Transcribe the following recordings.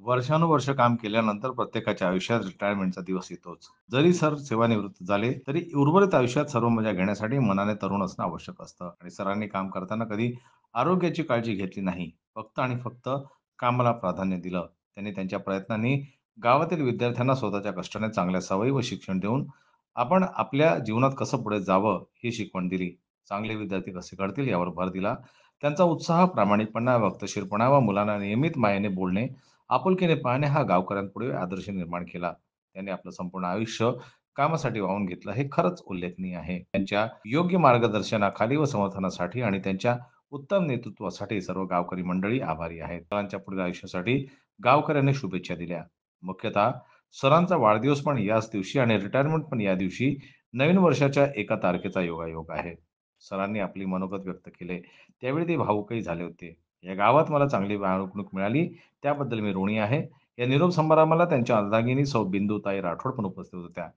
वर्षानुवर्ष काम केल्यानंतर प्रत्येकाच्या आयुष्यात रिटायरमेंटचा दिवस येतोच. जरी सर सेवानिवृत्त झाले, तरी उर्वरित आयुष्यात सर्व मजा घेण्यासाठी मनाने तरुण असणं आवश्यक असतं आणि सरांनी काम करताना कधी आरोग्याची काळजी घेतली नाही. फक्त आणि फक्त कामाला प्राधान्य दिलं. त्यांनी त्यांच्या प्रयत्नांनी गावातील विद्यार्थ्यांना स्वतःच्या कष्टाने चांगल्या सवयी व शिक्षण देऊन आपण आपल्या जीवनात कसं पुढे जावं ही शिकवण दिली. चांगले विद्यार्थी कसे घडतील यावर भर दिला. त्यांचा उत्साह, प्रामाणिकपणा, वक्तशीरपणा व मुलांना नियमित मायेने बोलणे, आपुलकीने पाहणे हा गावकऱ्यांपुढे आदर्श निर्माण केला. त्यांनी आपलं संपूर्ण आयुष्य कामासाठी वाहून घेतलं हे खरंच उल्लेखनीय आहे. त्यांच्या योग्य मार्गदर्शनाखाली व समर्थनासाठी आणि त्यांच्या उत्तम नेतृत्वासाठी सर्व गावकरी मंडळी आभारी आहेत. सरांच्या पुढील आयुष्यासाठी गावकऱ्यांनी शुभेच्छा दिल्या. मुख्यतः सरांचा वाढदिवस पण याच दिवशी आणि रिटायरमेंट पण या दिवशी नवीन वर्षाच्या एका तारखेचा योगायोग आहे. सरांनी आपली मनोगत व्यक्त केले. त्यावेळी ते भावुकही झाले होते. या गावात मला चांगली वागणूक मिळाली त्याबद्दल मी ऋणी आहे. या निरोप समारंभाला त्यांच्या अर्धांगिनी सौ बिंदुताई राठोड पण उपस्थित होत्या.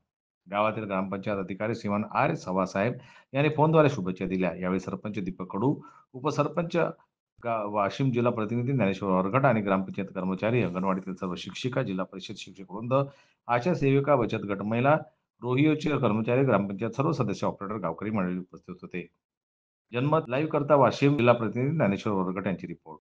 गावातील ग्रामपंचायत अधिकारी श्रीमान आर. सवासाहेब यांनी फोनद्वारे शुभेच्छा दिल्या. यावेळी सरपंच दीपक कडू, उपसरपंच वाशिम जिल्हा प्रतिनिधी ज्ञानेश्वर वरघट आणि ग्रामपंचायत कर्मचारी, अंगणवाडीतील सर्व शिक्षिका, जिल्हा परिषद शिक्षक वृंद, आशा सेविका, बचत गट महिला, रोहिओचे कर्मचारी, ग्रामपंचायत सर्व सदस्य, ऑपरेटर, गावकरी मंडळी उपस्थित होते. जनमत लाईव्ह करता वाशिम जिल्हा प्रतिनिधी ज्ञानेश्वर वरघट यांची रिपोर्ट.